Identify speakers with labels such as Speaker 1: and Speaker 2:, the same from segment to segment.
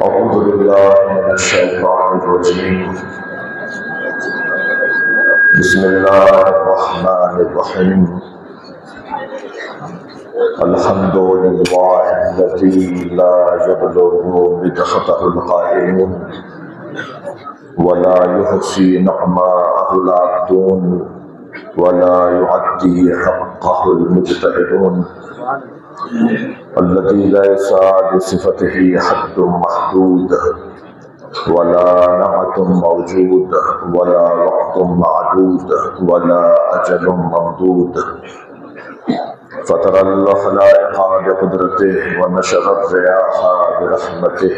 Speaker 1: أعوذ بالله من الشيطان الرجيم. بسم الله الرحمن الرحيم. الحمد لله الذي لا يبلغ مدحته القائلون ولا يحصي نعماءه العابدون ولا يعدي حقه المجتهدون، الذي ليس لصفته حد محدود ولا نعت موجود ولا وقت معدود ولا أجل ممدود، فطر الخلائق بقدرته ونشر الرياح برحمته،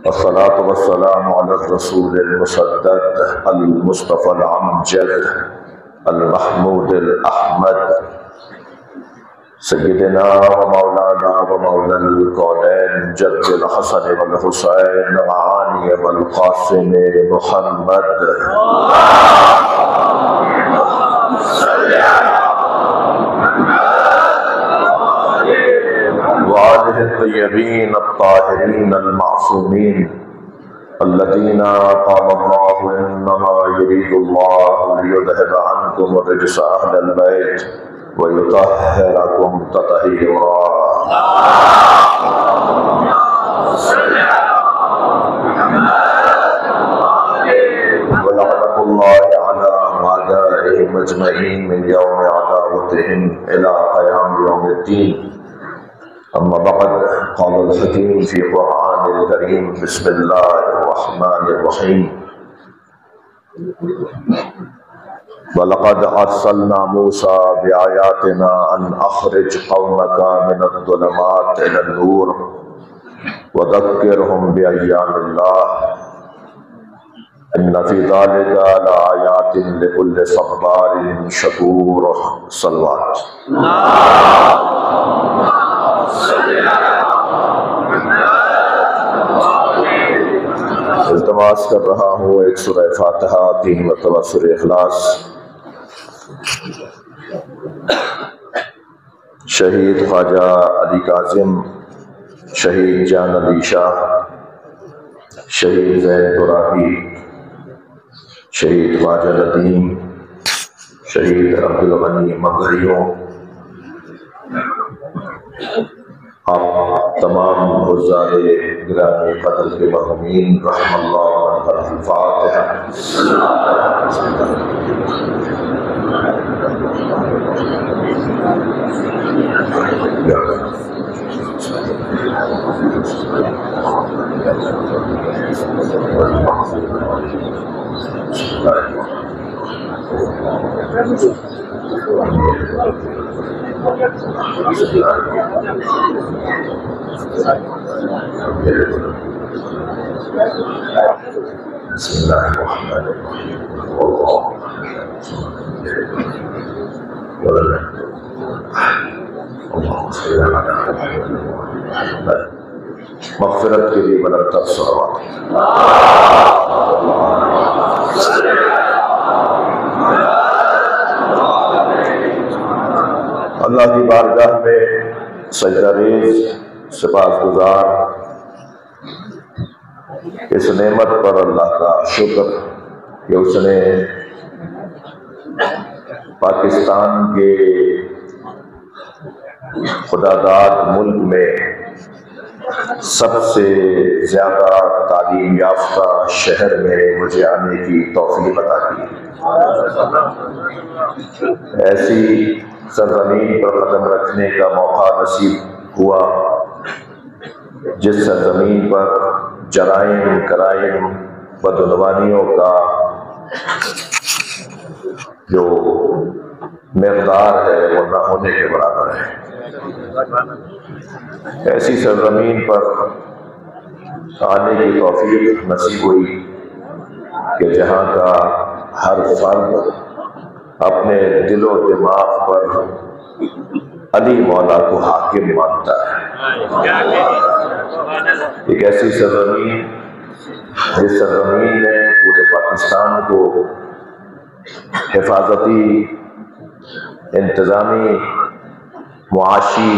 Speaker 1: والصلاة والسلام على الرسول المسدد المصطفى الأمجد المحمود الأحمد سيدنا ومولانا ومولى الكونين جد الحسن والحسين معاني والقاسم محمد وآله الطيبين الطاهرين المعصومين الذين قال الله إنما يريد الله ليذهب عنكم الرجس أهل البيت ويطهركم تطهيرا. ولعنة الله على أعدائهم أجمعين من يوم عداوتهم إلى قيام يوم الدين. أما بعد، قال الحكيم في القرآن الكريم: بسم الله الرحمن الرحيم. وَلَقَدْ أَرْسَلْنَا مُوسَى بِآيَاتِنَا أَنْ أَخْرِجْ قَوْمَكَ مِنَ الظُّلُمَاتِ إِلَى النُّورِ وَذَكِّرْهُمْ بِأَيَّامِ اللَّهِ إِنَّ فِي ذَلِكَ لَآيَاتٍ لِكُلِّ صَبَّارٍ شَكُورٍ. صلوات. التماس کر رہا ہوں ایک سورہ فاتحہ، 3 مرتبہ سورہ اخلاص. شہید خواجہ علی کاظم، شہید جان علی شاہ، شہید زید ترابی، شہید خواجہ ندیم، شہید عبدالغنی مغریوں، آپ تمام حضار گرامی قدر کے مرحومین رحم اللہ الفاتحہ. بسم اللہ الرحمن الرحیم. مغفرت کے لیے بلند تر صلوات. اللہ کی بارگاہ میں سجدہ ریز سپاس گزار اس نعمت پر اللہ کا شکر کہ اس نے پاکستان کے خداداد ملک میں سب سے زیادہ تعلیم یافتہ شہر میں مجھے آنے کی توفیق عطا کی. ایسی سرزمین پر قدم رکھنے کا موقع نصیب ہوا جس سرزمین پر جرائم، کرائم، بدعنوانیوں کا جو مقدار ہے وہ نہ ہونے کے برابر ہے. ایسی سرزمین پر آنے کی توفیق نصیب ہوئی کہ جہاں کا ہر فرد اپنے دل و دماغ پر علی مولا کو حاکم مانتا ہے. ایک ایسی سرزمین جس سرزمین نے پورے پاکستان کو حفاظتی، انتظامی، معاشی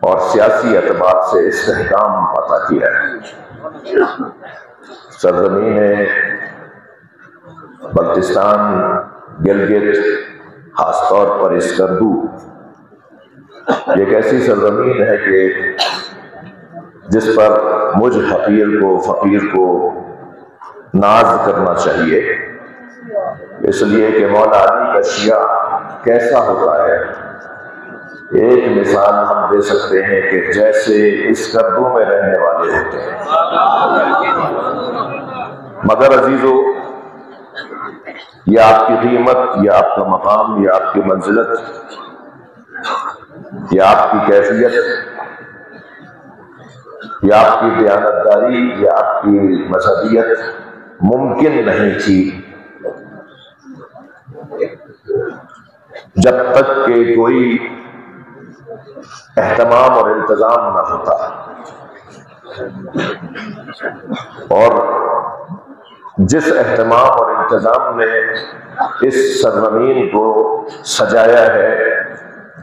Speaker 1: اور سیاسی اعتبار سے استحکام عطا کیا ہے۔ سرزمین بلتستان، گلگت، خاص طور پر اسکردو، یہ ایک ایسی سرزمین ہے کہ جس پر مجھ حقیر کو، فقیر کو ناز کرنا چاہیے، اس لیے کہ مولا علی کا شیعہ کیسا ہوتا ہے ایک مثال ہم دے سکتے ہیں کہ جیسے اسکردو میں رہنے والے ہوتے ہیں۔ مگر عزیزو، یہ آپ کی قیمت، یہ آپ کا مقام، یہ آپ کی منزلت، یہ آپ کی کیفیت، یہ آپ کی دیانتداری، یہ آپ کی مذہبیت ممکن نہیں تھی جب تک کہ کوئی اہتمام اور انتظام نہ ہوتا۔ اور جس اہتمام اور انتظام نے اس سرزمین کو سجایا ہے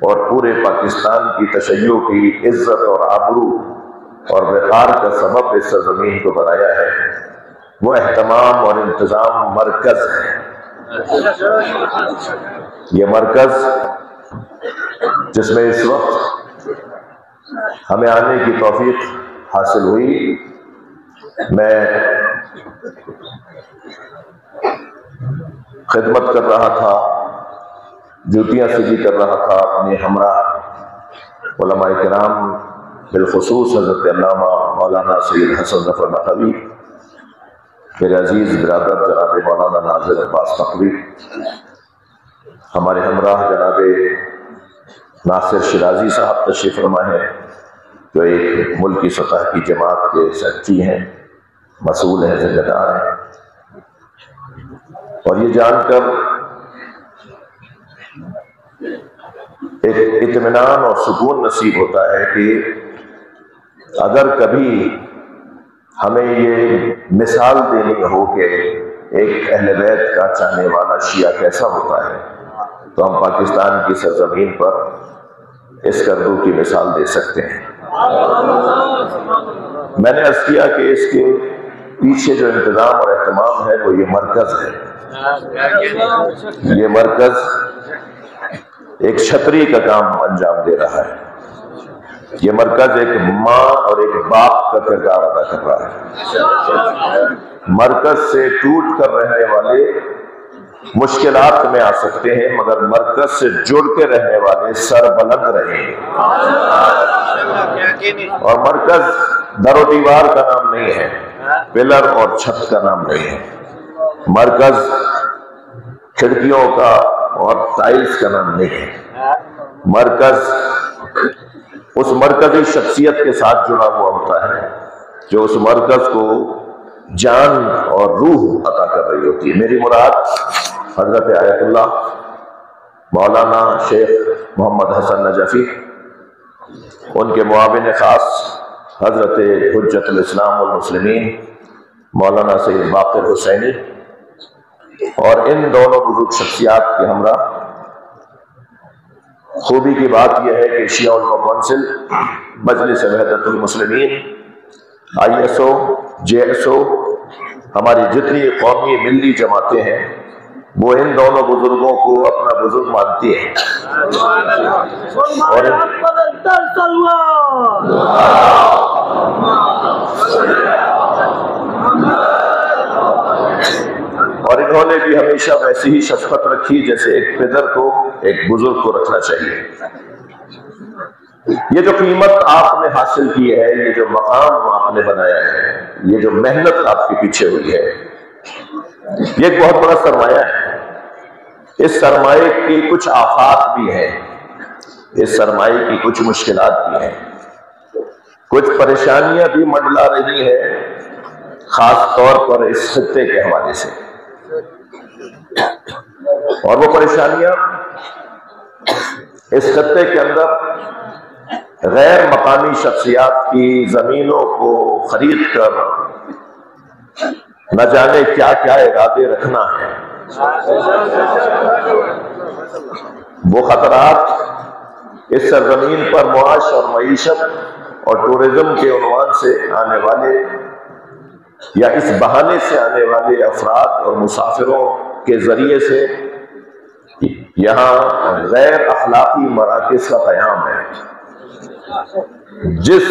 Speaker 1: اور پورے پاکستان کی تشیع کی عزت اور آبرو اور وقار کا سبب اس سرزمین کو بنایا ہے، وہ اہتمام اور انتظام مرکز ہے۔ یہ مرکز جس میں اس وقت ہمیں آنے کی توفیق حاصل ہوئی، میں خدمت کر رہا تھا، ڈیوٹیاں سیدھی کر رہا تھا اپنے ہمراہ علماء کرام، بالخصوص حضرت علامہ مولانا سید حسن ظفر نقوی، میرے عزیز برادر جناب مولانا ناظر عباس نقوی، ہمارے ہمراہ جناب ناصر شیرازی صاحب تشریف فرما ہے، جو ایک ملکی سطح کی جماعت کے سیکرٹری ہیں، مسئول ہیں، ذمہ دار ہیں۔ اور یہ جان کر ایک اطمینان اور سکون نصیب ہوتا ہے کہ اگر کبھی ہمیں یہ مثال دینی ہو کہ ایک اہل بیت کا چاہنے والا شیعہ کیسا ہوتا ہے، تو ہم پاکستان کی سرزمین پر اسکردو کی مثال دے سکتے ہیں۔ میں نے عرض کیا کہ اس کے پیچھے جو انتظام اور اہتمام ہے وہ یہ مرکز ہے۔ یہ مرکز ایک چھتری کا کام انجام دے رہا ہے۔ یہ مرکز ایک ماں اور ایک باپ کا کردار ادا کر رہا ہے۔ مرکز سے ٹوٹ کر رہنے والے مشکلات میں آ سکتے ہیں، مگر مرکز سے جڑ کے رہنے والے سر بلند رہیں گے۔ اور مرکز در و دیوار کا نام نہیں ہے، پلر اور چھت کا نام نہیں ہے، مرکز کھڑکیوں کا اور ٹائلز کا نام نہیں ہے۔ مرکز اس مرکزی شخصیت کے ساتھ جڑا ہوا ہوتا ہے جو اس مرکز کو جان اور روح عطا کر رہی ہوتی ہے۔ میری مراد حضرت آیت اللہ مولانا شیخ محمد حسن نجفی، ان کے معاون خاص حضرت حجت الاسلام والمسلمین مولانا سید باقر حسینی، اور ان دونوں بزرگ شخصیات کے ہمراہ خوبی کی بات یہ ہے کہ شیعہ علماء کونسل، مجلس وحدت المسلمین، ISO، JSO، ہماری جتنی قومی ملی جماعتیں ہیں وہ ان دونوں بزرگوں کو اپنا بزرگ مانتی ہیں، اور انہوں نے بھی ہمیشہ ویسی ہی شفقت رکھی جیسے ایک پدر کو ایک بزرگ کو رکھنا چاہیے۔ یہ جو قیمت آپ نے حاصل کی ہے، یہ جو مقام آپ نے بنایا ہے، یہ جو محنت آپ کے پیچھے ہوئی ہے، یہ ایک بہت بڑا سرمایہ ہے۔ اس سرمایہ کی کچھ آفات بھی ہیں، اس سرمایہ کی کچھ مشکلات بھی ہیں، کچھ پریشانیاں بھی منڈلا رہی ہیں، خاص طور پر اس خطے کے حوالے سے۔ اور وہ پریشانیاں اس خطے کے اندر غیر مقامی شخصیات کی زمینوں کو خرید کر نہ جانے کیا کیا ارادے رکھنا ہے، وہ خطرات اس سرزمین پر معاش اور معیشت اور ٹورزم کے عنوان سے آنے والے یا اس بہانے سے آنے والے افراد اور مسافروں کے ذریعے سے یہاں غیر اخلاقی مراکز کا قیام ہے. جس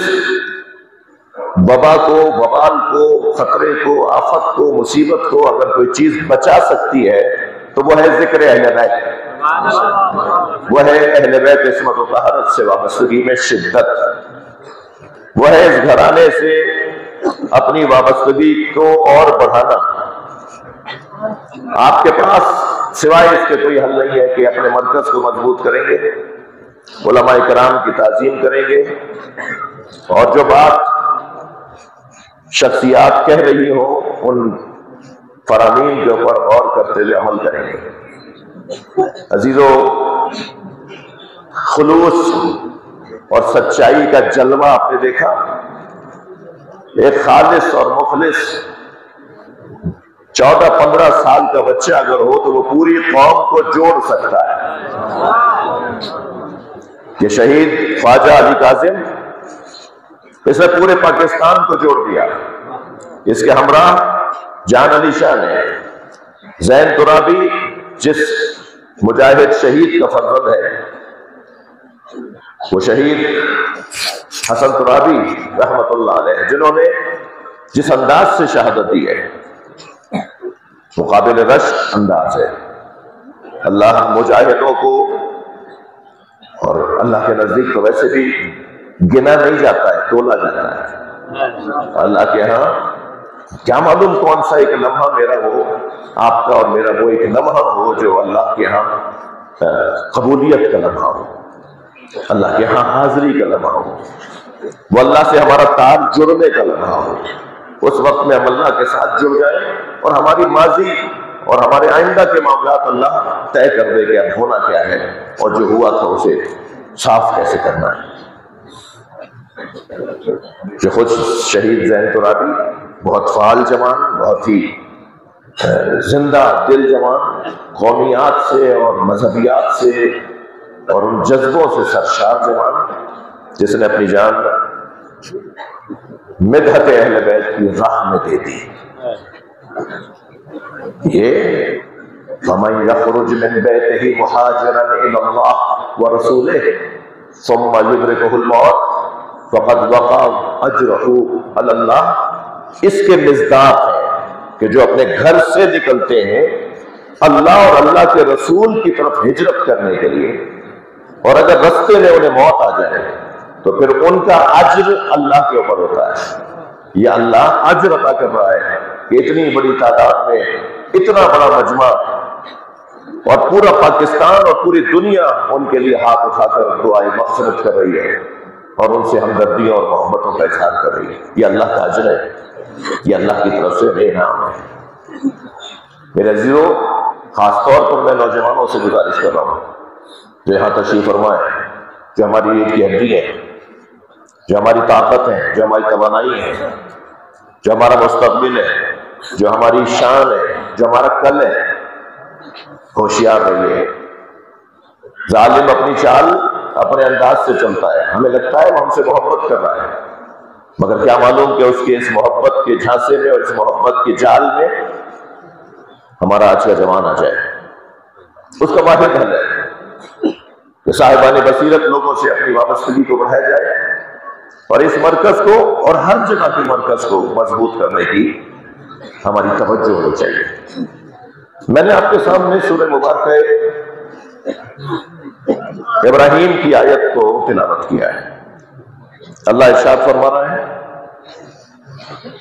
Speaker 1: وبا کو، وبال کو، خطرے کو، آفت کو، مصیبت کو اگر کوئی چیز بچا سکتی ہے تو وہ ہے ذکر اہل بیت، وہ ہے اہل بیت عصمت و طہارت سے وابستگی میں شدت، وہ ہے اس گھرانے سے اپنی وابستگی کو اور بڑھانا. آپ کے پاس سوائے اس کے کوئی حل نہیں ہے کہ اپنے مرکز کو مضبوط کریں گے، علماء کرام کی تعظیم کریں گے، اور جو بات شخصیات کہہ رہی ہو ان فرامین کے اوپر غور کرتے ہوئے عمل کریں گے. عزیزو، خلوص اور سچائی کا جلوہ آپ نے دیکھا. ایک خالص اور مخلص 14-15 سال کا بچہ اگر ہو تو وہ پوری قوم کو جوڑ سکتا ہے. یہ شہید خواجہ علی کاظم، اس نے پورے پاکستان کو جوڑ دیا. اس کے ہمراہ جان علی شاہ نے، زین ترابی جس مجاہد شہید کا فرزند ہے، وہ شہید حسن ترابی رحمت اللہ علیہ، جنہوں نے جس انداز سے شہادت دی ہے وہ قابل رشک انداز ہے. اللہ مجاہدوں کو، اور اللہ کے نزدیک تو ویسے بھی گنا نہیں جاتا ہے، تولا جاتا ہے. اللہ کے ہاں کیا معلوم کون سا ایک لمحہ میرا ہو، آپ کا اور میرا وہ ایک لمحہ ہو جو اللہ کے ہاں قبولیت کا لمحہ ہو، اللہ کے ہاں حاضری کا لمحہ ہو، وہ اللہ سے ہمارا تار جڑنے کا لمحہ ہو. اس وقت میں ہم اللہ کے ساتھ جڑ جائیں اور ہماری ماضی اور ہمارے آئندہ کے معاملات اللہ طے کر دے کہ اب ہونا کیا ہے اور جو ہوا تھا اسے صاف کیسے کرنا ہے. جو خود شہید زین ترابی بہت فعال جوان، بہت ہی زندہ دل جوان، قومیات سے اور مذہبیات سے اور ان جذبوں سے سرشار جوان، جس نے اپنی جان مدحت اہل بیت کی راہ میں دے دی. یہ فَمَن يَخْرُجْ مِن بَيْتِهِ مُهَاجِرًا إِلَى اللَّهِ وَرَسُولِهِ ثُمَّ يُدْرِكُهُ الْمَوْتُ فَقَدْ وَقَعَ أَجْرُهُ عَلَى اللَّهِ. اس کے مصداق ہے کہ جو اپنے گھر سے نکلتے ہیں اللہ اور اللہ کے رسول کی طرف ہجرت کرنے کے لیے، اور اگر رستے میں انہیں موت آ جائے تو پھر ان کا اجر اللہ کے اوپر ہوتا ہے. یہ اللہ اجر عطا کر رہا ہے کہ اتنی بڑی تعداد میں اتنا بڑا مجمع اور پورا پاکستان اور پوری دنیا ان کے لیے ہاتھ اٹھا کر دعائیں مغفرت کر رہی ہے اور ان سے ہمدردیوں اور محبتوں کا اظہار کر رہی ہے. یہ اللہ کا اجر ہے، یہ اللہ کی طرف سے بے انعام ہے. میرے عزیزو، خاص طور پر میں نوجوانوں سے گزارش کر رہا ہوں جو یہاں تشریف فرما ہے، جو ہماری ریڑھ کی ہڈی ہے، جو ہماری طاقت ہے، جو ہماری توانائی ہے، جو ہمارا مستقبل ہے، جو ہماری شان ہے، جو ہمارا کل ہے. ہوشیار رہیے. ظالم اپنی چال اپنے انداز سے چلتا ہے، ہمیں لگتا ہے وہ ہم سے محبت کر رہا ہے، مگر کیا معلوم کہ اس کے اس محبت کے جھانسے میں اور اس محبت کے جال میں ہمارا آج کا جوان آ جائے. اس کا واحد حل ہے کہ صاحبان بصیرت لوگوں سے اپنی وابستگی کو بڑھایا جائے اور اس مرکز کو اور ہر جگہ کے مرکز کو مضبوط کرنے کی ہماری توجہ ہونی چاہیے. میں نے آپ کے سامنے سورہ مبارکہ ابراہیم کی آیت کو تلاوت کیا ہے. اللہ ارشاد فرما رہا ہے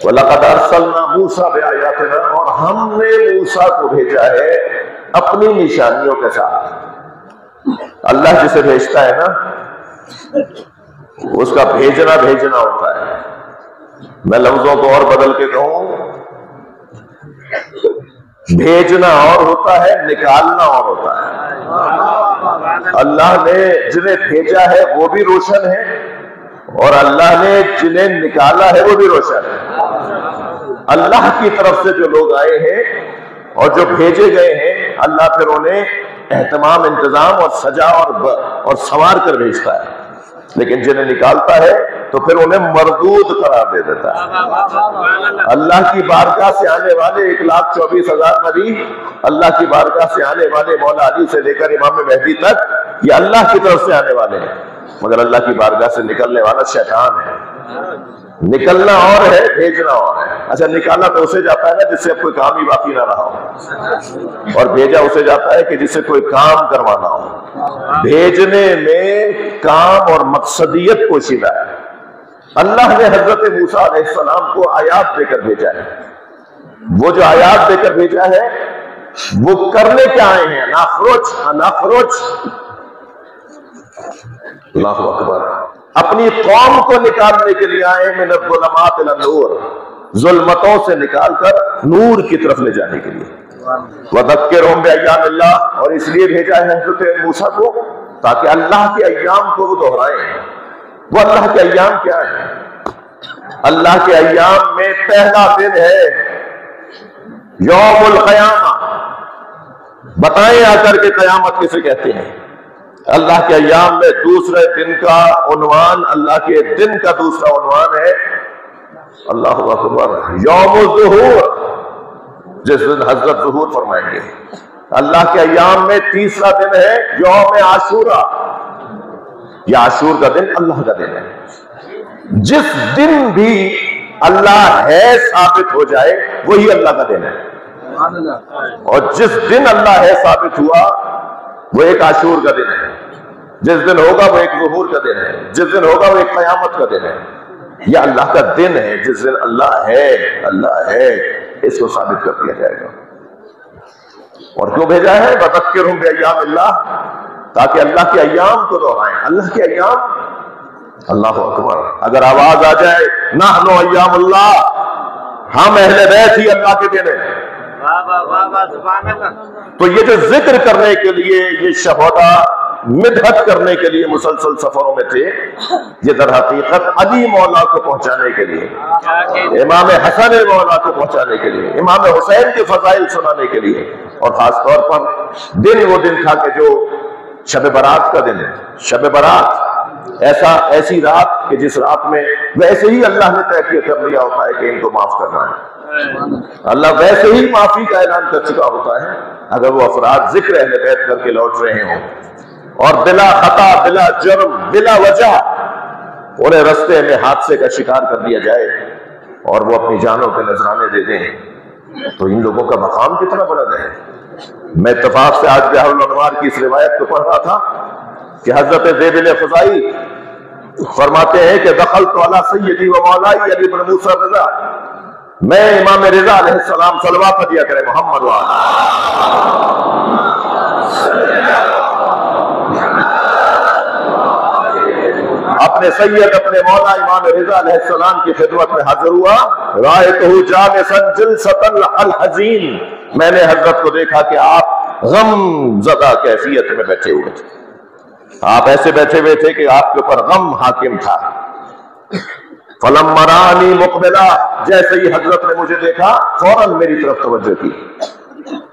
Speaker 1: وَلَقَدْ أَرْسَلْنَا مُوسَىٰ بِآيَاتِنَا، اور ہم نے موسیٰ کو بھیجا ہے اپنی نشانیوں کے ساتھ. اللہ جسے بھیجتا ہے نا، اس کا بھیجنا ہوتا ہے. میں لفظوں کو اور بدل کے کہوں، بھیجنا اور ہوتا ہے، نکالنا اور ہوتا ہے. اللہ نے جنہیں بھیجا ہے وہ بھی روشن ہے اور اللہ نے جنہیں نکالا ہے وہ بھی روشن ہے. اللہ کی طرف سے جو لوگ آئے ہیں اور جو بھیجے گئے ہیں، اللہ پھر انہیں اہتمام، انتظام اور سجا اور سنوار کر بھیجتا ہے، لیکن جنہیں نکالتا ہے تو پھر انہیں مردود قرار دے دیتا ہے۔ اللہ کی بارگاہ سے آنے والے 1,24,000 نبی، اللہ کی بارگاہ سے آنے والے مولا علی سے لے کر امام مہدی تک، یہ اللہ کی طرف سے آنے والے ہیں، مگر اللہ کی بارگاہ سے نکلنے والا شیطان ہے۔ نکلنا اور ہے، بھیجنا اور ہے۔ اچھا، نکالا تو اسے جاتا ہے نا جس سے اب کوئی کام ہی باقی نہ رہا ہو، اور بھیجا اسے جاتا ہے کہ جس سے کوئی کام کروانا ہو۔ بھیجنے میں کام اور مقصدیت پوشیدہ ہے۔ اللہ نے حضرت موسیٰ علیہ السلام کو آیات دے کر بھیجا ہے، وہ جو آیات دے کر بھیجا ہے وہ کرنے کیا آئے ہیں؟ ناخرج اللہ اکبر، اپنی قوم کو نکالنے کے لیے آئے، من الظلمات الی النور، ظلمتوں سے نکال کر نور کی طرف لے جانے کے لیے۔ وذکرہم بایام اللہ، اور اس لیے بھیجا ہے حضرت موسیٰ کو تاکہ اللہ کے ایام کو وہ دہرائیں۔ وہ اللہ کے ایام کیا ہیں؟ اللہ کے ایام میں پہلا دن ہے یوم القیامہ۔ بتائیں آ کر کے قیامت کسے کہتے ہیں؟ اللہ کے ایام میں دوسرے دن کا عنوان، اللہ کے دن کا دوسرا عنوان ہے اللہ اکبر یوم الظہور، جس دن حضرت ظہور فرمائیں گے۔ اللہ کے ایام میں تیسرا دن ہے یوم عاشورہ، یہ عاشور کا دن اللہ کا دن ہے۔ جس دن بھی اللہ ہے ثابت ہو جائے وہی اللہ کا دن ہے، اور جس دن اللہ ہے ثابت ہوا وہ ایک عاشور کا دن ہے، جس دن ہوگا وہ ایک ظہور کا دن ہے، جس دن ہوگا وہ ایک قیامت کا دن ہے۔ یہ اللہ کا دن ہے، جس دن اللہ ہے اس کو ثابت کر دیا جائے گا۔ اور کیوں بھیجا ہے؟ وذکرہم بایام اللہ، تاکہ اللہ کے ایام کو دہرائیں۔ اللہ کے ایام، اللہ اکبر، اگر آواز آ جائے نحن ایام اللہ، ہم اہل بیت ہی اللہ کے دن ہیں، تو یہ جو ذکر کرنے کے لیے، یہ شہدا مدحت کرنے کے لیے مسلسل سفروں میں تھے، یہ در حقیقت علی مولا کو پہنچانے کے لیے، امام حسن مولا کو پہنچانے کے لیے، امام حسین کے فضائل سنانے کے لیے، اور خاص طور پر دن وہ دن تھا کہ جو شب برات کا دن ہے۔ شب برات ایسی رات کہ جس رات میں ویسے ہی اللہ نے طے کر لیا ہوتا ہے کہ ان کو معاف کرنا ہے، اللہ ویسے ہی معافی کا اعلان کر چکا ہوتا ہے اگر وہ افراد ذکر اہل بیت کر کے لوٹ رہے ہوں، اور بلا خطا، بلا جرم، بلا وجہ انہیں رستے میں حادثے کا شکار کر دیا جائے اور وہ اپنی جانوں کے نذرانے دے دیں، تو ان لوگوں کا مقام کتنا بلند ہے۔ میں اتفاق سے آج بحر الانوار کی اس روایت کو پڑھ رہا تھا کہ حضرت ذیبل خزائی فرماتے ہیں کہ دخلت علی سیدی و مولائی علی بن موسیٰ رضا، میں امام رضا علیہ السلام صلوات دیا کرے محمد وعلا، اپنے سید، اپنے مولا امام رضا علیہ السلام کی خدمت میں حاضر ہوا۔ رأیتہ جالسا جلسۃ الحزین، میں نے حضرت کو دیکھا کہ آپ غم زدہ کیفیت میں بیٹھے ہوئے تھے، آپ ایسے بیٹھے ہوئے تھے کہ آپ کے اوپر غم حاکم تھا۔ فلما رانی مقبلہ، جیسے ہی حضرت نے مجھے دیکھا فوراً میری طرف توجہ کی،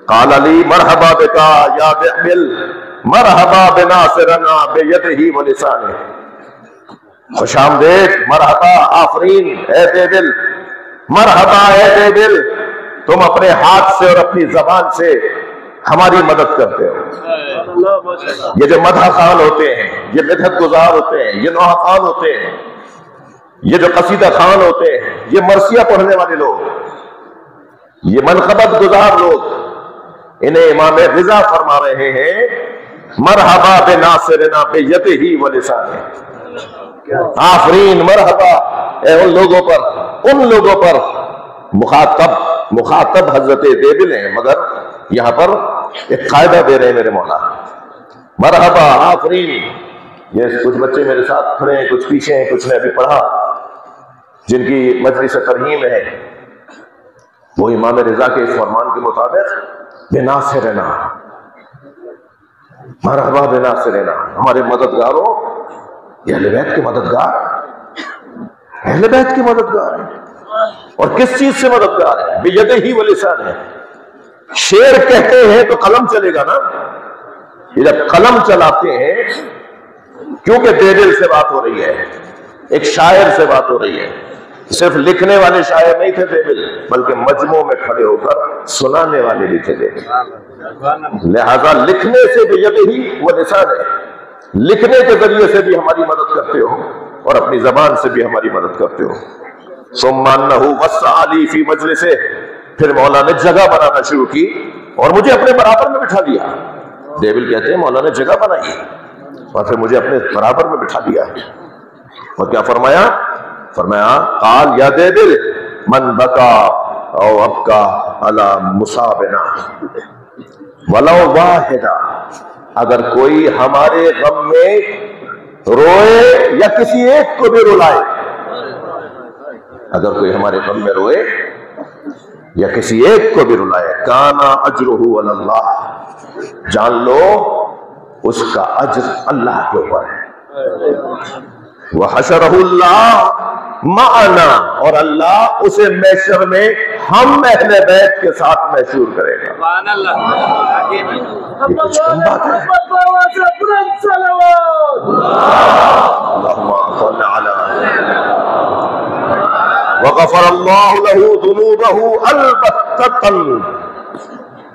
Speaker 1: قال علی مرحبا بکا یا بحمل، مرحبا بناصرنا بیدہ ولسانہ، خوش آمدید، مرحبا، آفرین اے دے دل، مرحبا اے دے دل، تم اپنے ہاتھ سے اور اپنی زبان سے ہماری مدد کرتے ہو۔ یہ جو مدح خان ہوتے ہیں، یہ مدحت گزار ہوتے ہیں، یہ نوحہ خان ہوتے ہیں، یہ جو قصیدہ خان ہوتے ہیں، یہ مرثیہ پڑھنے والے لوگ، یہ منقبت گزار لوگ، انہیں امام رضا فرما رہے ہیں مرحبا بناصرنا بیدہ ولسانہ، آفرین، مرحبا اے ان لوگوں پر مخاطب حضرت دیبل ہیں، مگر یہاں پر ایک قاعدہ دے رہے ہیں میرے مولا، مرحبا، آفرین۔ یہ کچھ بچے میرے ساتھ کھڑے ہیں، کچھ پیچھے ہیں، کچھ نے ابھی پڑھا، جن کی مجلس ترہیم ہے، وہ امام رضا کے اس فرمان کے مطابق بناصرنا، مرحبا بناصرنا، ہمارے مددگاروں، یہ اہل بیت کے مددگار، اہل بیت کے مددگار ہیں، اور کس چیز سے مددگار ہیں؟ بیدہ ولسانہ، شعر کہتے ہیں تو قلم چلے گا نا، یہ جب قلم چلاتے ہیں، کیونکہ دیدل سے بات ہو رہی ہے، ایک شاعر سے بات ہو رہی ہے، صرف لکھنے والے شاعر نہیں تھے دیدل، بلکہ مجمع میں کھڑے ہو کر سنانے والے بھی تھے دیدل۔ لہذا لکھنے سے بھی یدہی وہ لسان ہے، لکھنے کے ذریعے سے بھی ہماری مدد کرتے ہو اور اپنی زبان سے بھی ہماری مدد کرتے ہو۔ ثم انہ وسع لی فی مجلسہ، پھر مولا نے جگہ بنانا شروع کی اور مجھے اپنے برابر میں بٹھا دیا۔ دیبل کہتے ہیں مولا نے جگہ بنائی اور پھر مجھے اپنے برابر میں بٹھا دیا، اور کیا فرمایا؟ فرمایا قال یا دیبل من بکا او ابکا علی مصابنا ولو واحدا، اگر کوئی ہمارے غم میں روئے یا کسی ایک کو بھی رلائے، اگر کوئی ہمارے غم میں روئے یا کسی ایک کو بھی رلائے، کانا اجرہ علی اللہ، جان لو اس کا اجر اللہ کے اوپر ہے۔ وحشرہ اللہ معنا، اور اللہ اسے محشر میں ہم اہل بیت کے ساتھ محشور کرے گا۔ سبحان اللہ، یہ کچھ کم بات ہے۔ اللہم صل علی وغفر اللہ لہ ذنوبہ البتۃ،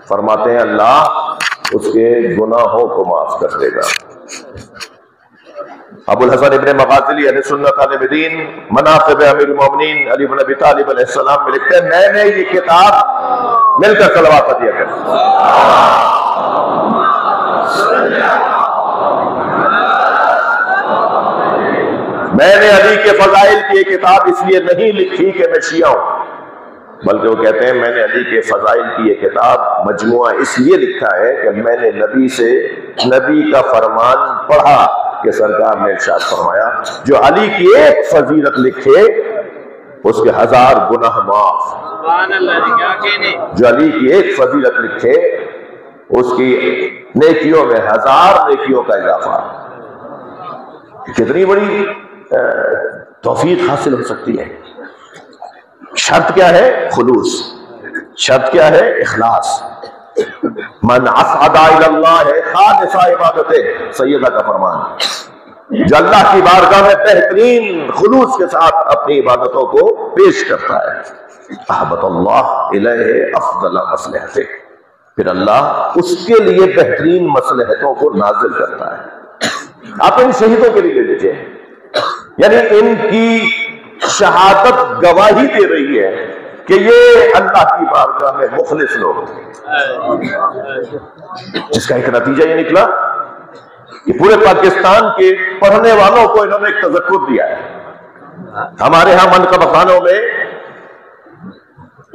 Speaker 1: فرماتے ہیں اللہ اس کے گناہوں کو معاف کر دے گا۔ ابو الحسن ابن مغازلی اہل سنت عالم دین مناقب امیر المومنین علی بن ابی طالب علیہ السلام میں لکھتے ہیں میں نے یہ کتاب مل کر صلوات پڑھیا کریں، میں نے علی کے فضائل کی یہ کتاب اس لیے نہیں لکھی کہ میں شیعہ ہوں، بلکہ وہ کہتے ہیں میں نے علی کے فضائل کی یہ کتاب مجموعہ اس لیے لکھا ہے کہ میں نے نبی کا فرمان پڑھا کہ سرکار نے ارشاد فرمایا جو علی کی ایک فضیلت لکھے اس کے 1000 گناہ معاف۔ جو علی کی ایک فضیلت لکھے اس کی نیکیوں میں 1000 نیکیوں کا اضافہ۔ کتنی بڑی توفیق حاصل ہو سکتی ہے۔ شرط کیا ہے؟ خلوص۔ شرط کیا ہے؟ اخلاص۔ من اصعد الی اللہ ہے خالص عبادت، سیدہ کا فرمان، جو اللہ کی بارگاہ میں بہترین خلوص کے ساتھ اپنی عبادتوں کو پیش کرتا ہے، احبط اللہ الیہ افضل مصلحتہ، پھر اللہ اس کے لیے بہترین مصلحتوں کو نازل کرتا ہے۔ آپ ان شہیدوں کے لیے لے لیجیے، یعنی ان کی شہادت گواہی دے رہی ہے کہ یہ اللہ کی بارگاہ میں مخلص لوگ تھے، جس کا ایک نتیجہ یہ نکلا کہ پورے پاکستان کے پڑھنے والوں کو انہوں نے ایک تذکر دیا ہے۔ ہمارے ہاں منقب خانوں میں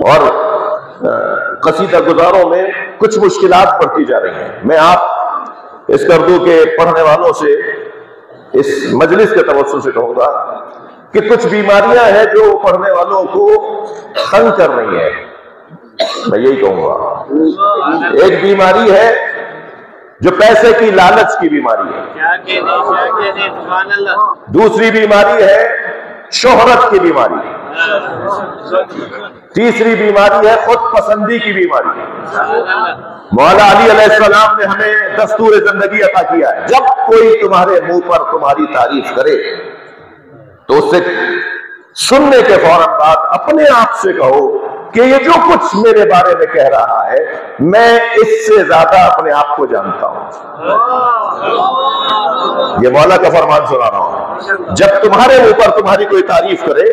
Speaker 1: اور قصیدہ گزاروں میں کچھ مشکلات بڑھتی جا رہی ہیں۔ میں آپ اس اردو کے پڑھنے والوں سے اس مجلس کے توسط سے کہوں گا کہ کچھ بیماریاں ہیں جو پڑھنے والوں کو تنگ کر رہی ہیں، میں یہی کہوں گا۔ ایک بیماری ہے جو پیسے کی لالچ کی بیماری ہے، دوسری بیماری ہے شہرت کی بیماری، تیسری بیماری ہے خود پسندی کی بیماری۔ مولا علی علیہ السلام نے ہمیں دستور زندگی عطا کیا ہے، جب کوئی تمہارے منہ پر تمہاری تعریف کرے تو اس سے سننے کے فوراً بعد اپنے آپ سے کہو کہ یہ جو کچھ میرے بارے میں کہہ رہا ہے میں اس سے زیادہ اپنے آپ کو جانتا ہوں۔ یہ مولا کا فرمان سنا رہا ہوں، جب تمہارے اوپر تمہاری کوئی تعریف کرے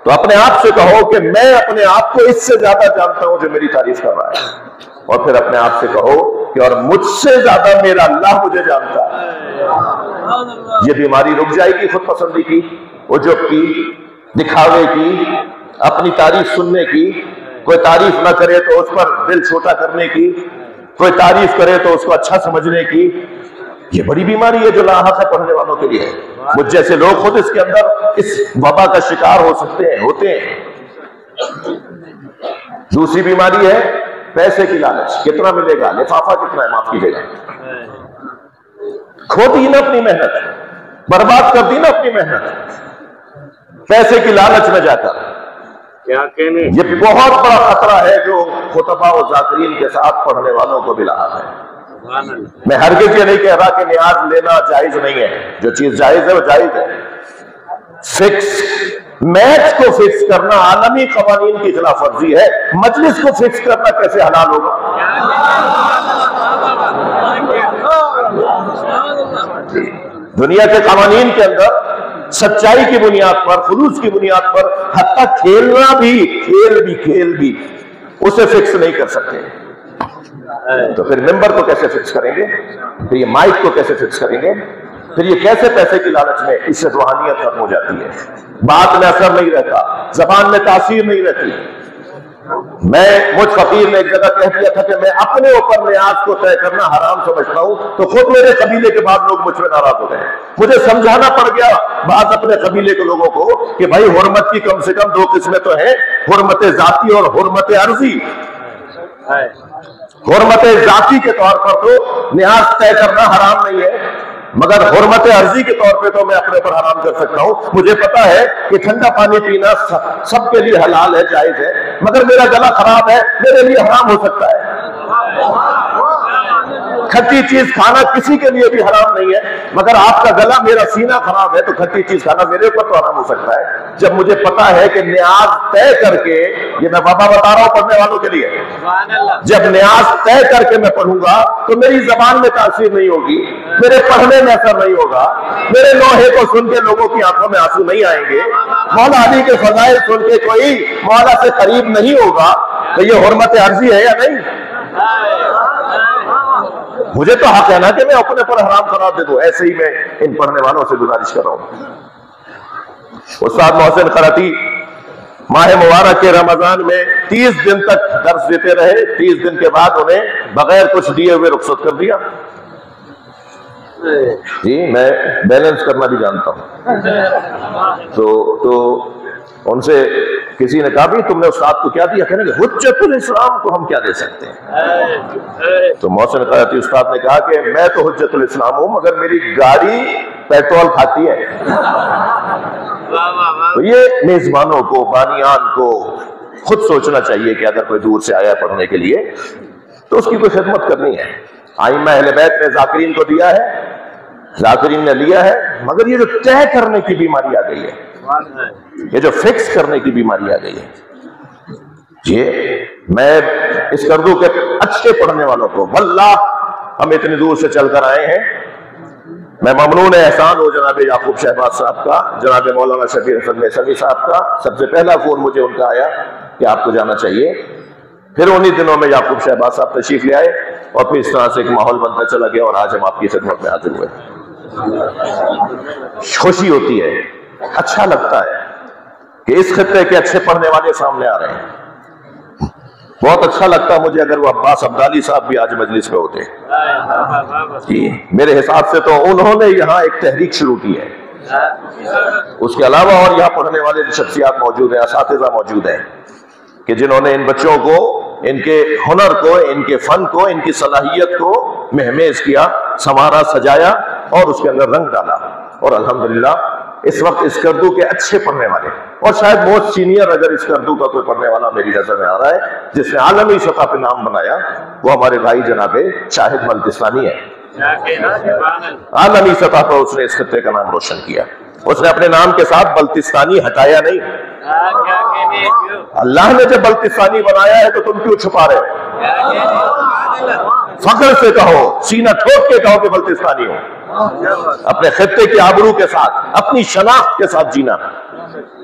Speaker 1: تو اپنے آپ سے کہو کہ میں اپنے آپ کو اس سے زیادہ جانتا ہوں جو میری تعریف کر رہا ہے، اور پھر اپنے آپ سے کہو کہ اور مجھ سے زیادہ میرا اللہ مجھے جانتا ہے۔ یہ بیماری رک جائے گی خود پسندی کی، عجب کی، دکھاوے کی، اپنی تعریف سننے کی، کوئی تعریف نہ کرے تو اس پر دل چھوٹا کرنے کی، کوئی تعریف کرے تو اس کو اچھا سمجھنے کی۔ یہ بڑی بیماری ہے جو لاحق ہے پڑھنے والوں کے لیے۔ مجھ جیسے لوگ خود اس کے اندر اس وبا کا شکار ہوتے ہیں۔ دوسری بیماری ہے پیسے کی لالچ، کتنا ملے گا، لفافہ کتنا ہے، معاف کیجیے گا، کھو دی نا اپنی محنت، برباد کر دی نا اپنی محنت پیسے کی لالچ میں جا کر۔ یہ بہت بڑا خطرہ ہے جو خطباء و ذاکرین کے ساتھ پڑھنے والوں کو بھی لاحق ہے۔ میں ہرگز یہ نہیں کہہ رہا کہ نیاز لینا جائز نہیں ہے، جو چیز جائز ہے وہ جائز ہے۔ فکس میچ کو فکس کرنا عالمی قوانین کی خلاف ورزی ہے، مجلس کو فکس کرنا کیسے حلال ہوگا؟ دنیا کے قوانین کے اندر سچائی کی بنیاد پر، خلوص کی بنیاد پر، حتیٰ کھیلنا بھی، کھیل بھی اسے فکس نہیں کر سکتے، تو پھر ممبر کو کیسے فکس کریں گے؟ پھر یہ مائک کو کیسے فکس کریں گے؟ پھر یہ کیسے پیسے کی لالچ میں اس سے روحانیت ختم ہو جاتی ہے، بات میں اثر نہیں رہتا، زبان میں تاثیر نہیں رہتی۔ مجھ فقیر نے ایک جگہ کہہ دیا تھا کہ میں اپنے اوپر نیاز کو طے کرنا حرام سمجھتا ہوں، تو خود میرے قبیلے کے بعد لوگ مجھ پہ ناراض ہو گئے۔ مجھے سمجھانا پڑ گیا بعض اپنے قبیلے کے لوگوں کو کہ بھائی حرمت کی کم سے کم دو قسمیں تو ہیں، حرمت ذاتی اور حرمت عرضی۔ حرمت ذاتی کے طور پر تو نیاز طے کرنا حرام نہیں ہے، مگر حرمت عرضی کے طور پہ تو میں اپنے پر حرام کر سکتا ہوں۔ مجھے پتا ہے کہ ٹھنڈا پانی پینا سب کے لیے حلال ہے، جائز ہے، مگر میرا گلا خراب ہے، میرے لیے حرام ہو سکتا ہے۔ کھٹی چیز کھانا کسی کے لیے بھی حرام نہیں ہے، مگر آپ کا گلا، میرا سینہ خراب ہے، تو کھٹی چیز کھانا میرے اوپر تو حرام ہو سکتا ہے۔ جب مجھے پتا ہے کہ نیاز طے کر کے، یہ میں بابا بتا رہا ہوں پڑھنے والوں کے لیے، جب نیاز طے کر کے میں پڑھوں گا تو میری زبان میں تاثیر نہیں ہوگی، میرے پڑھنے میں اثر نہیں ہوگا، میرے لوحے کو سن کے لوگوں کی آنکھوں میں آنسو نہیں آئیں گے، مولا علی کے فضائل سن کے کوئی مولا سے قریب نہیں ہوگا، تو یہ حرمت عرضی ہے یا نہیں؟ مجھے تو حق ہے نا کہ میں اپنے پر حرام قرار دے دوں۔ ایسے ہی میں ان پڑھنے والوں سے گزارش کر رہا ہوں۔ استاد محسن خرطی ماہ مبارک کے رمضان میں 30 دن تک درس دیتے رہے، 30 دن کے بعد انہیں بغیر کچھ دیے ہوئے رخصت کر دیا۔ جی میں بیلنس کرنا بھی جانتا ہوں۔ تو ان سے کسی نے کہا بھی تم نے استاد کو کیا دیا؟ کہنے کہ حجت الاسلام کو ہم کیا دے سکتے ہیں؟ تو محسن خرطی استاد نے کہا کہ میں تو حجت الاسلام ہوں، مگر میری گاڑی پیٹرول کھاتی ہے۔ تو یہ میزبانوں کو، بانیان کو خود سوچنا چاہیے کہ اگر کوئی دور سے آیا پڑھنے کے لیے تو اس کی کوئی خدمت کرنی ہے۔ ائمہ اہل بیت نے ذاکرین کو دیا ہے، ذاکرین نے لیا ہے، مگر یہ جو طے کرنے کی بیماری آ گئی ہے، یہ جو فکس کرنے کی بیماری آ گئی ہے، یہ میں اس اردو کے اچھے پڑھنے والوں کو، واللہ ہم اتنی دور سے چل کر آئے ہیں، میں ممنون احسان ہوں جناب یعقوب شہباز صاحب کا، جناب مولانا شبیر حسن میثمی صاحب کا۔ سب سے پہلا فون مجھے ان کا آیا کہ آپ کو جانا چاہیے، پھر انہی دنوں میں یعقوب شہباز صاحب تشریف لے آئے، اور پھر اس طرح سے ایک ماحول بنتا چلا گیا، اور آج ہم آپ کی خدمت میں حاضر ہوئے۔ خوشی ہوتی ہے، اچھا لگتا ہے کہ اس خطے کے اچھے پڑھنے والے سامنے آ رہے ہیں۔ بہت اچھا لگتا مجھے اگر وہ عباس عبدالی صاحب بھی آج مجلس میں ہوتے جی، میرے حساب سے تو انہوں نے یہاں ایک تحریک شروع کی ہے۔ اس کے علاوہ اور یہاں پڑھنے والے شخصیات موجود ہیں، اساتذہ موجود ہیں کہ جنہوں نے ان بچوں کو، ان کے ہنر کو، ان کے فن کو، ان کی صلاحیت کو مہمیز کیا، سنوارا، سجایا اور اس کے اندر رنگ ڈالا۔ اور الحمدللہ اس وقت اس اردو کے اچھے پڑھنے والے، اور شاید موسٹ سینئر اگر اس اردو کا کوئی پڑھنے والا میری نظر میں آ رہا ہے جس نے عالمی سطح پہ نام بنایا، وہ ہمارے بھائی جناب شاہد بلتستانی ہے۔ عالمی سطح پر اس نے اس خطے کا نام روشن کیا۔ اس نے اپنے نام کے ساتھ بلتستانی ہٹایا نہیں۔ اللہ نے جب بلتستانی بنایا ہے تو تم کیوں چھپا رہے ہو؟ فخر سے کہو، سینہ ٹھوک کے کہو کہ بلتستانی ہو۔ اپنے خطے کی آبرو کے ساتھ، اپنی شناخت کے ساتھ جینا،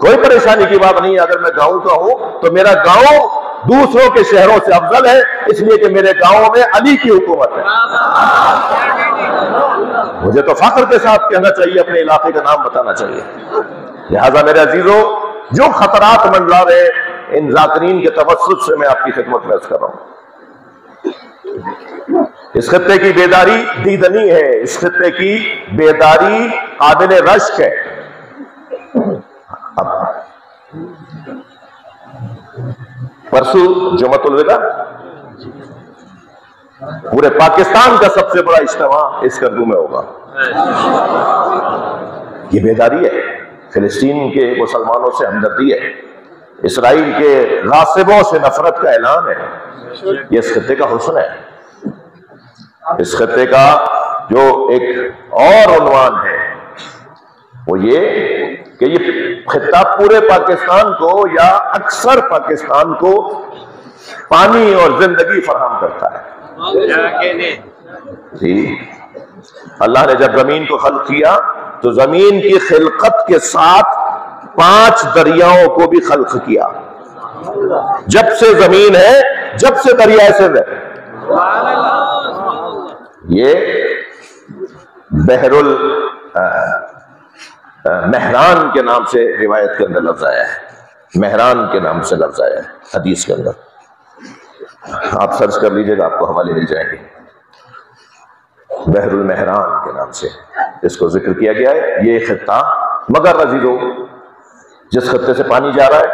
Speaker 1: کوئی پریشانی کی بات نہیں ہے۔ اگر میں گاؤں کا ہوں تو میرا گاؤں دوسروں کے شہروں سے افضل ہے، اس لیے کہ میرے گاؤں میں علی کی حکومت ہے۔ مجھے تو فخر کے ساتھ کہنا چاہیے، اپنے علاقے کا نام بتانا چاہیے۔ لہذا میرے عزیزوں، جو خطرات منڈلا رہے ان ذاکرین کے توسط سے میں آپ کی خدمت میں عرض کر رہا ہوں۔ اس خطے کی بیداری دیدنی ہے، اس خطے کی بیداری قابل رشک ہے۔ پرسوں جمعۃ الوداع، پورے پاکستان کا سب سے بڑا اجتماع اس اردو میں ہوگا۔ یہ بیداری ہے، فلسطین کے مسلمانوں سے ہمدردی ہے، اسرائیل کے غاصبوں سے نفرت کا اعلان ہے، یہ اس خطے کا حسن ہے۔ اس خطے کا جو ایک اور عنوان ہے وہ یہ کہ یہ خطہ پورے پاکستان کو یا اکثر پاکستان کو پانی اور زندگی فراہم کرتا ہے. جی اللہ نے جب زمین کو خلق کیا تو زمین کی خلقت کے ساتھ 5 دریاؤں کو بھی خلق کیا. جب سے زمین ہے، جب سے دریائے سے ہے. یہ بحر مہران کے نام سے روایت کے اندر لفظ آیا ہے. مہران کے نام سے لفظ آیا ہے حدیث کے اندر. آپ سرچ کر لیجئے گا، آپ کو حوالے مل جائیں گے. بحر المہران کے نام سے اس کو ذکر کیا گیا ہے. یہ خطہ، مگر عزیزو جس خطے سے پانی جا رہا ہے،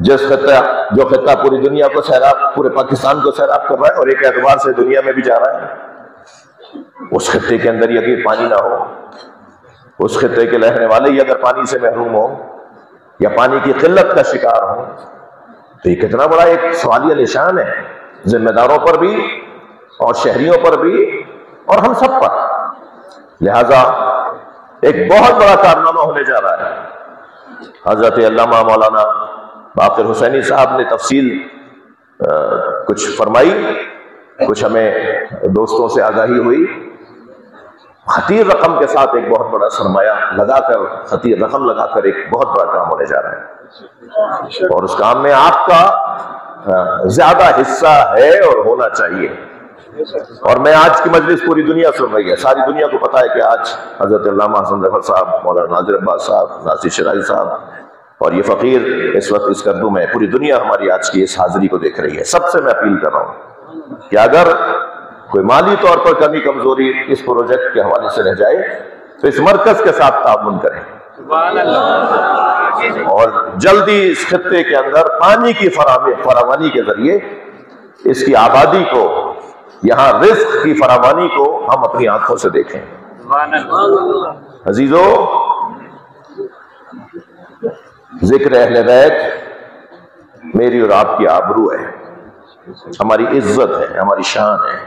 Speaker 1: جو خطہ پوری دنیا کو سیراب، پورے پاکستان کو سیراب کر رہا ہے اور ایک اعتبار سے دنیا میں بھی جا رہا ہے، اس خطے کے اندر اگر پانی نہ ہو، اس خطے کے رہنے والے ہی اگر پانی سے محروم ہو یا پانی کی قلت کا شکار ہو تو یہ کتنا بڑا ایک سوالیہ نشان ہے ذمہ داروں پر بھی اور شہریوں پر بھی اور ہم سب پر. لہذا ایک بہت بڑا کارنامہ ہونے جا رہا ہے. حضرت علامہ مولانا باقر حسینی صاحب نے تفصیل کچھ فرمائی، کچھ ہمیں دوستوں سے آگاہی ہوئی. خطیر رقم کے ساتھ ایک بہت بڑا سرمایہ لگا کر، خطیر رقم لگا کر ایک بہت بڑا کام ہونے جا رہا ہے اور اس کام میں آپ کا زیادہ حصہ ہے اور ہونا چاہیے. اور میں آج کی مجلس پوری دنیا سن رہی ہے، ساری دنیا کو پتا ہے کہ آج حضرت علامہ حسن ظفر صاحب، مولانا ناظر عباس صاحب، ناصر شرائع صاحب اور یہ فقیر اس وقت اس کردو میں، پوری دنیا ہماری آج کی اس حاضری کو دیکھ رہی ہے. سب سے میں اپیل کر رہا ہوں کہ اگر کوئی مالی طور پر کمی کمزوری اس پروجیکٹ کے حوالے سے رہ جائے تو اس مرکز کے ساتھ تعاون کریں اور جلدی اس خطے کے اندر پانی کی فراوانی کے ذریعے اس کی آبادی کو، یہاں رزق کی فراوانی کو ہم اپنی آنکھوں سے دیکھیں. عزیزو، ذکر اہل بیت میری اور آپ کی آبرو ہے، ہماری عزت ہے، ہماری شان ہے.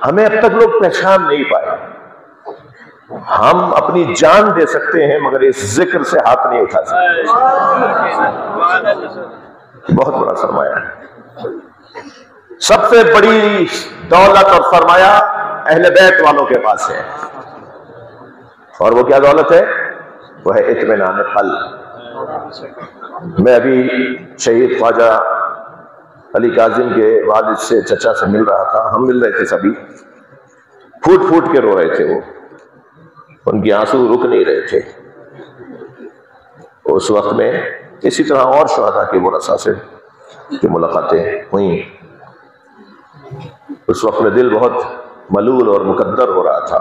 Speaker 1: ہمیں اب تک لوگ پہچان نہیں پائے. ہم اپنی جان دے سکتے ہیں مگر اس ذکر سے ہاتھ نہیں اٹھا سکتے. بہت بڑا سرمایہ ہے. سب سے بڑی دولت اور سرمایہ اہل بیت والوں کے پاس ہے، اور وہ کیا دولت ہے؟ وہ ہے اطمینان قلب. میں ابھی شہید خواجہ علی کاظم کے والد سے، چچا سے مل رہا تھا. ہم مل رہے تھے، سبھی پھوٹ پھوٹ کے رو رہے تھے. وہ ان کی آنسو رک نہیں رہے تھے. اس وقت میں اسی طرح اور شہداء کے ورثاء سے کی ملاقاتیں ہوئیں. اس وقت میں دل بہت ملول اور مقدر ہو رہا تھا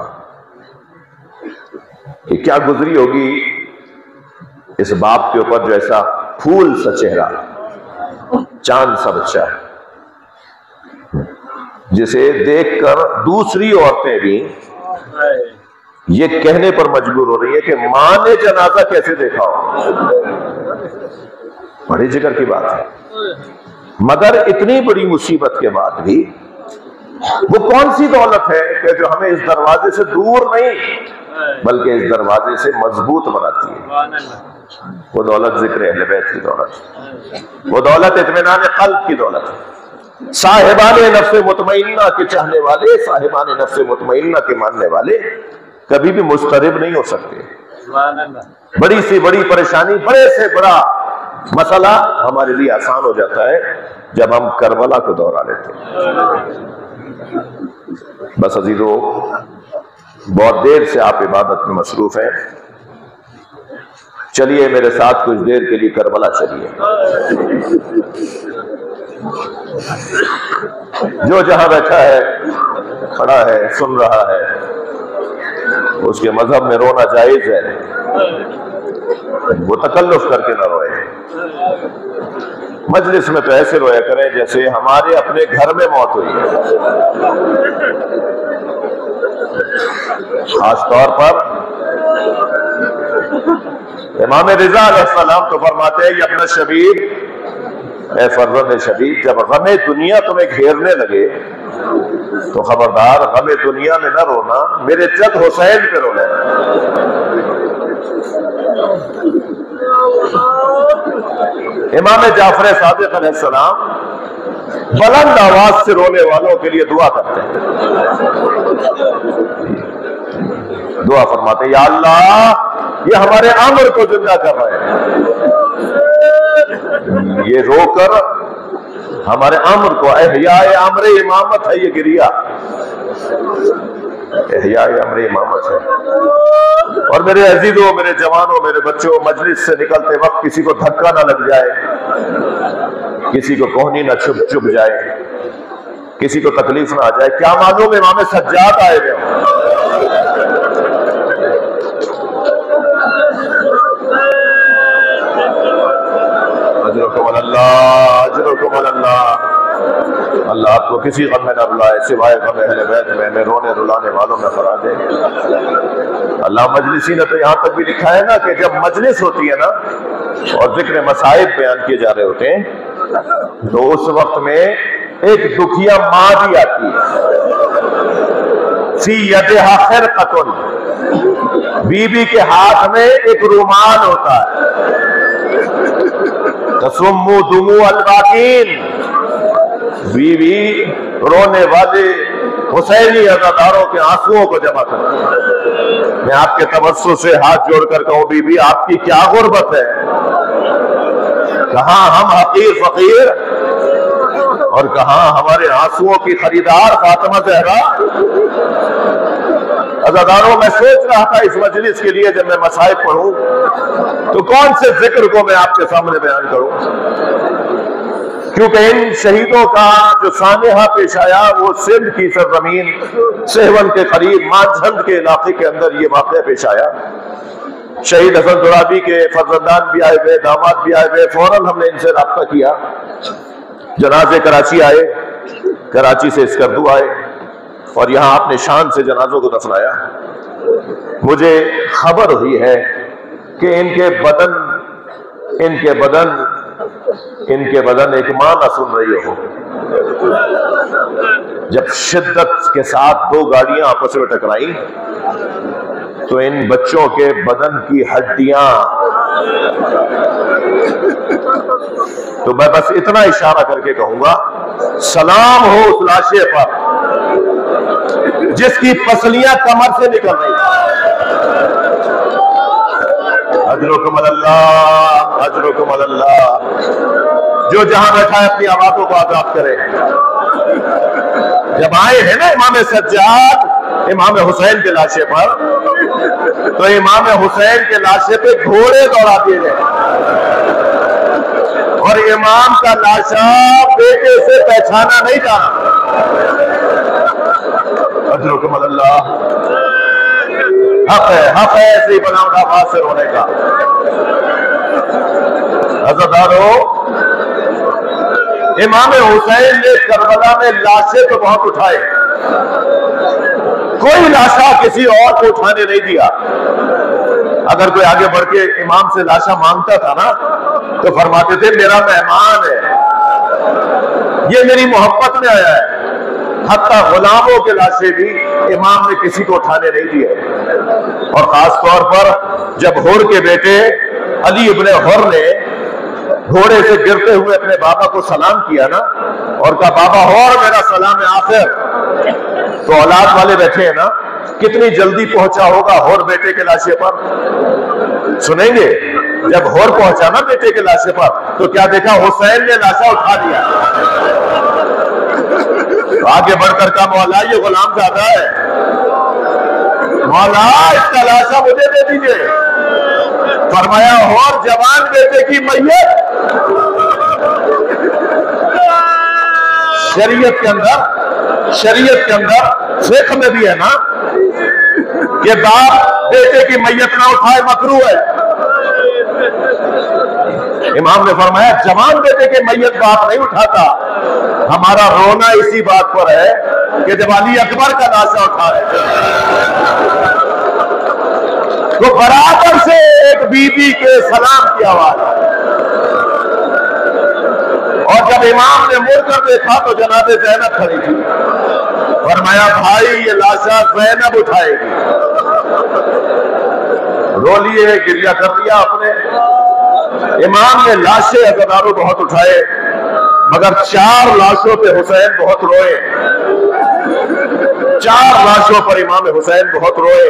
Speaker 1: کہ کیا گزری ہوگی اس باپ کے اوپر جو ایسا پھول سا چہرہ، چاند سا بچہ، جسے دیکھ کر دوسری عورتیں بھی یہ کہنے پر مجبور ہو رہی ہے کہ ماں نے جنازہ کیسے دیکھا ہو. بڑی جگر کی بات ہے. مگر اتنی بڑی مصیبت کے بعد بھی وہ کون سی دولت ہے کہ جو ہمیں اس دروازے سے دور نہیں بلکہ اس دروازے سے مضبوط بناتی ہے؟ وہ دولت ذکر اہل بیت کی دولت، وہ دولت اطمینان قلب کی دولت. صاحبان نفس مطمئنہ کے چاہنے والے، صاحبان نفس مطمئنہ کے ماننے والے کبھی بھی مضطرب نہیں ہو سکتے. بڑی سی بڑی پریشانی، بڑے سے بڑا مسئلہ ہمارے لیے آسان ہو جاتا ہے جب ہم کربلا کو دوہرا لیتے ہیں. بس عزیزو، بہت دیر سے آپ عبادت میں مصروف ہیں. چلیے میرے ساتھ کچھ دیر کے لیے کربلا چلیے. جو جہاں بیٹھا ہے، کھڑا ہے، سن رہا ہے، اس کے مذہب میں رونا جائز ہے. وہ تکلف کر کے نہ روئے. مجلس میں تو ایسے رویا کریں جیسے ہمارے اپنے گھر میں موت ہوئی ہے. خاص طور پر امام رضا علیہ السلام تو فرماتے ہیں کہ اپنا شبیر اے فرزند شدید، جب غم دنیا تمہیں گھیرنے لگے تو خبردار غم دنیا میں نہ رونا، میرے جد حسین پہ رونا ہے۔ امام جعفر صادق علیہ السلام بلند آواز سے رونے والوں کے لیے دعا کرتے ہیں، دعا فرماتے ہیں یا اللہ یہ ہمارے عمر کو زندہ کر رہے ہیں، یہ رو کر ہمارے عمر کو، احیاء امر امامت ہے یہ گریا، احیاء امر امامت ہے۔ اور میرے عزیزوں، میرے جوانوں، میرے بچوں، مجلس سے نکلتے وقت کسی کو دھکا نہ لگ جائے، کسی کو کوہنی نہ چب جائے، کسی کو تکلیف نہ آ جائے، کیا معلوم امام سجاد آئے ہوئے ہوں۔ اجرکم اللہ، اجرکم اللہ۔ اللہ آپ کو کسی غم میں نہ رلائے سوائے غم اہل بیت میں رونے رلانے والوں میں قرار دے۔ اللہ مجلسی نے تو یہاں تک بھی لکھا ہے نا کہ جب مجلس ہوتی ہے نا اور ذکر مصائب بیان کیے جا رہے ہوتے ہیں تو اس وقت میں ایک دکھیا ماں بھی آتی ہے، فی یدہا خرقۃ، بیوی کے ہاتھ میں ایک رومال ہوتا ہے، تسم دموع الباکین، بیوی رونے والے حسینی عزاداروں کے آنسوؤں کو جمع کرتی ہے۔ میں آپ کے توسط سے ہاتھ جوڑ کر کہوں بی بی آپ کی کیا غربت ہے، کہاں ہم حقیر فقیر اور کہاں ہمارے آنسوؤں کی خریدار فاطمہ زہرا۔ عزاداروں میں سوچ رہا تھا اس مجلس کے لیے جب میں مصائب پڑھوں تو کون سے ذکر کو میں آپ کے سامنے بیان کروں، کیونکہ ان شہیدوں کا جو سانحہ پیش آیا وہ سندھ کی سرزمین سہون کے قریب مانجھند کے علاقے کے اندر یہ واقعہ پیش آیا۔ شہید حسن ترابی کے فرزندان بھی آئے ہوئے، داماد بھی آئے ہوئے، فوراً ہم نے ان سے رابطہ کیا، جنازے کراچی آئے، کراچی سے اسکردو آئے اور یہاں آپ نے شان سے جنازوں کو دفنایا۔ مجھے خبر ہوئی ہے کہ ان کے بدن ایک ماں نہ سن رہی ہو۔ جب شدت کے ساتھ دو گاڑیاں آپس میں ٹکرائیں تو ان بچوں کے بدن کی ہڈیاں، تو میں بس اتنا اشارہ کر کے کہوں گا سلام ہو اس لاشے پر جس کی پسلیاں کمر سے نکل رہی ہیں۔ اجرکم اللہ، اجرکم اللہ۔ جو جہاں بیٹھا ہے اپنی آوازوں کو آزاد کرے۔ جب آئے ہیں نا امام سجاد امام حسین کے لاشے پر تو امام حسین کے لاشے پہ گھوڑے دوڑا دیے گئے اور امام کا لاشا بیٹے سے پہچانا نہیں جانا۔ اجرکم اللہ۔ حق ہے ایسے ہی بناوٹ آواز سے رونے کا۔ عزادارو، امام حسین نے کربلا میں لاشیں تو بہت اٹھائے، کوئی لاشا کسی اور کو اٹھانے نہیں دیا۔ اگر کوئی آگے بڑھ کے امام سے لاشا مانگتا تھا نا تو فرماتے تھے میرا مہمان ہے، یہ میری محبت میں آیا ہے۔ حتیٰ غلاموں کے لاشیں بھی امام نے کسی کو اٹھانے نہیں دیے۔ اور خاص طور پر جب ہور کے بیٹے علی ابن حر نے گھوڑے سے گرتے ہوئے اپنے بابا کو سلام کیا نا اور کہا بابا ہور میرا سلام آخر، تو اولاد والے بیٹھے ہیں نا، کتنی جلدی پہنچا ہوگا ہور بیٹے کے لاشے پر؟ سنیں گے جب ہور پہنچا نا بیٹے کے لاشے پر تو کیا دیکھا؟ حسین نے لاشا اٹھا دیا۔ آگے بڑھ کر کہا مولا یہ غلام زیادہ ہے، مولا اس کا لاشا مجھے دے دیجئے۔ فرمایا اور جوان بیٹے کی میت۔ شریعت کے اندر فقہ میں بھی ہے نا کہ باپ بیٹے کی میت نہ اٹھائے، مکروہ ہے۔ امام نے فرمایا جوان بیٹے کی میت باپ نہیں اٹھاتا۔ ہمارا رونا اسی بات پر ہے کہ جب علی اکبر کا لاشا اٹھائے تو برابر سے ایک بی بی کے سلام کی آواز امام نے مڑ کر دیکھا تو جناب زینب کھڑی تھی. فرمایا بھائی یہ لاشا زینب اٹھائے گی. رو لیے, گریہ کر دیا اپنے. امام نے لاشیں عزاداروں بہت اٹھائے, مگر 4 لاشوں پہ حسین بہت روئے. 4 لاشوں پر امام حسین بہت روئے.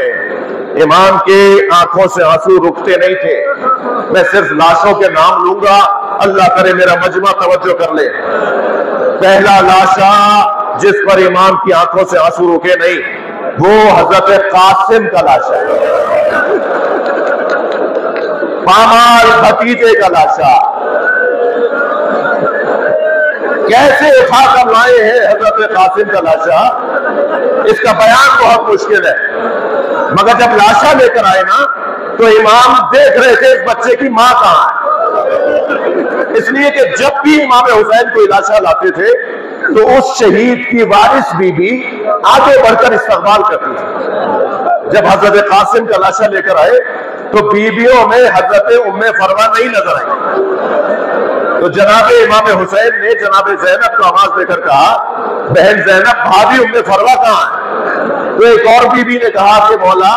Speaker 1: امام کے آنکھوں سے آنسو رکتے نہیں تھے. میں صرف لاشوں کے نام لوں گا, اللہ کرے میرا مجمع توجہ کر لے. پہلا لاشا جس پر امام کی آنکھوں سے آنسو رکے نہیں وہ حضرت قاسم کا لاشا ہے. پامال بھتیجے کا لاشا کیسے اٹھا کر لائے ہیں حضرت قاسم کا لاشا, اس کا بیان بہت مشکل ہے. مگر جب لاشا لے کر آئے نا تو امام دیکھ رہے تھے اس بچے کی ماں کہاں ہے. اس لیے کہ جب بھی امام حسین کو لاشا لاتے تھے تو اس شہید کی وارث بی بی آگے بڑھ کر استقبال کرتی تھی. جب حضرت قاسم کا لاشا لے کر آئے تو بیویوں میں حضرت ام فروا نہیں نظر آئی. تو جناب امام حسین نے جناب زینب کو آواز دے کر کہا بہن زینب بھابھی ام فروا کہاں ہے. تو ایک اور بیوی نے کہا کہ مولا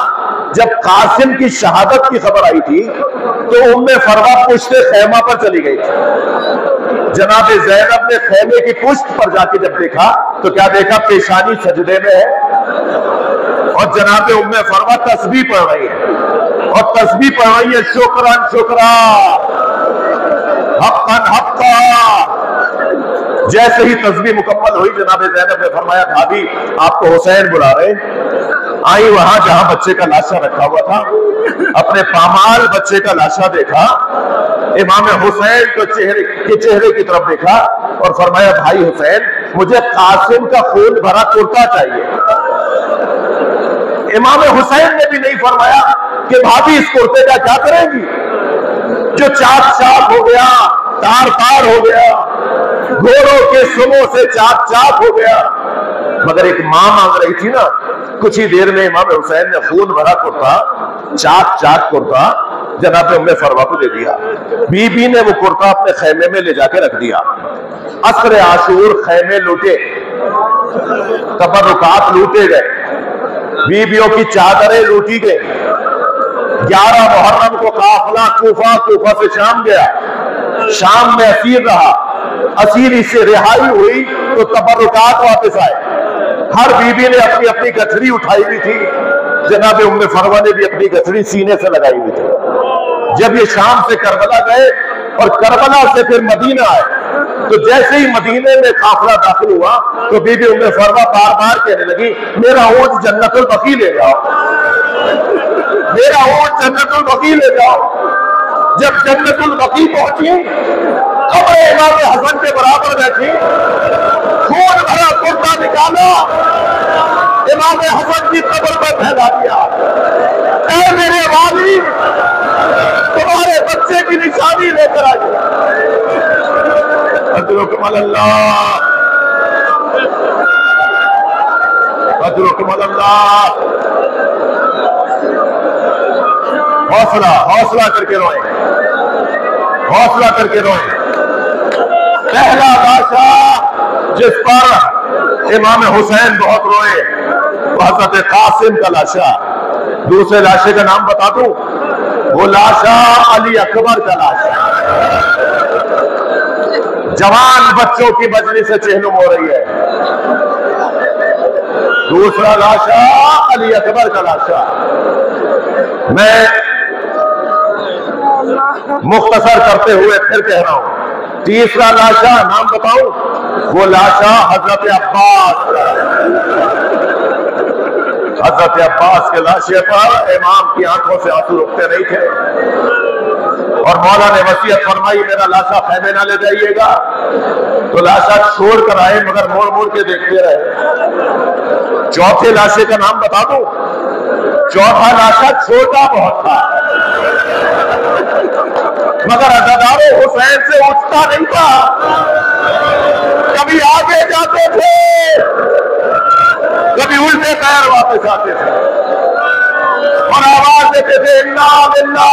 Speaker 1: جب قاسم کی شہادت کی خبر آئی تھی تو ام فروا پشت خیمہ پر چلی گئی تھی. جناب زینب نے خیمے کی پشت پر جا کے جب دیکھا تو کیا دیکھا, پیشانی سجدے میں ہے اور جناب ام فروا تسبیح پڑھ رہی ہے اور تسبیح پڑھ رہی ہے شکران شکرا حقاً حقا. جیسے ہی تسبیح مکمل ہوئی جناب زینب نے فرمایا بھابھی آپ کو حسین بلا رہے. آئی وہاں جہاں بچے کا لاشا رکھا ہوا تھا, اپنے پامال بچے کا لاشا دیکھا, امام حسین کو چہرے کی طرف دیکھا اور فرمایا بھائی حسین مجھے قاسم کا خون بھرا کرتا چاہیے. امام حسین نے بھی نہیں فرمایا کہ بھابھی اس کرتے کا کیا کریں گی جو چاک چاک ہو گیا, تار تار ہو گیا, گھوڑوں کے سموں سے چاک چاک ہو گیا. مگر ایک ماں مانگ رہی تھی نا, کچھ ہی دیر میں امام حسین نے خون بھرا کرتا, چاک چاک کرتا جناب ام فروا کو دے دیا. بی بی نے وہ کرتا اپنے خیمے میں لے جا کے رکھ دیا. عصر عاشور خیمے لوٹے, تبرکات لوٹے گئے, بیویوں کی چادریں لوٹی گئی. 11 محرم کو قافلہ کوفہ سے شام گیا, شام میں اسیر رہا, اسیری سے رہائی ہوئی تو تبرکات واپس آئے. ہر بیوی نے اپنی اپنی گٹھڑی اٹھائی ہوئی تھی, جناب ام فروا نے بھی اپنی گٹھڑی سینے سے لگائی ہوئی تھی. جب یہ شام سے کربلا گئے اور کربلا سے پھر مدینہ آئے تو جیسے ہی مدینے میں قافلہ داخل ہوا تو بی بی ام فروا بار بار کہنے لگی میرا اونٹ جنت البقیع لے جاؤ, میرا اونٹ جنت البقیع لے جاؤ. جب جنت البقیع پہنچی قبر امام حسن کے برابر بیٹھی, خون بھرا کرتا نکالا, امام حسن کی قبر پر پھیلا دیا. اے میرے والی تمہارے بچے کی نشانی لے کر آئی. اجرکم اللہ, اجرکم اللہ. حوصلہ کر کے روئیں, حوصلہ کر کے روئیں. پہلا لاشا جس پر امام حسین بہت روئے وہ حضرت قاسم کا لاشا. دوسرے لاشے کا نام بتا دوں, وہ لاشا علی اکبر کا لاشا. جوان بچوں کی مجلس سے چہلم ہو رہی ہے. دوسرا لاشا علی اکبر کا لاشا. میں مختصر کرتے ہوئے پھر کہہ رہا ہوں, تیسرا لاشا نام بتاؤں, وہ لاشا حضرت عباس. حضرت عباس کے لاشے پر امام کی آنکھوں سے آنسو رکتے نہیں تھے اور مولا نے وصیت فرمائی میرا لاشا خیمے نہ لے جائیے گا. تو لاشا چھوڑ کر آئے مگر موڑ موڑ کے دیکھتے رہے. چوتھے لاشے کا نام بتا دوں, چوتھا لاشا چھوٹا بہت تھا مگر عزادارو حسین سے اٹھتا نہیں تھا. کبھی آگے جاتے تھے, کبھی الٹے پیر واپس آتے تھے اور آواز دیتے تھے انا للہ.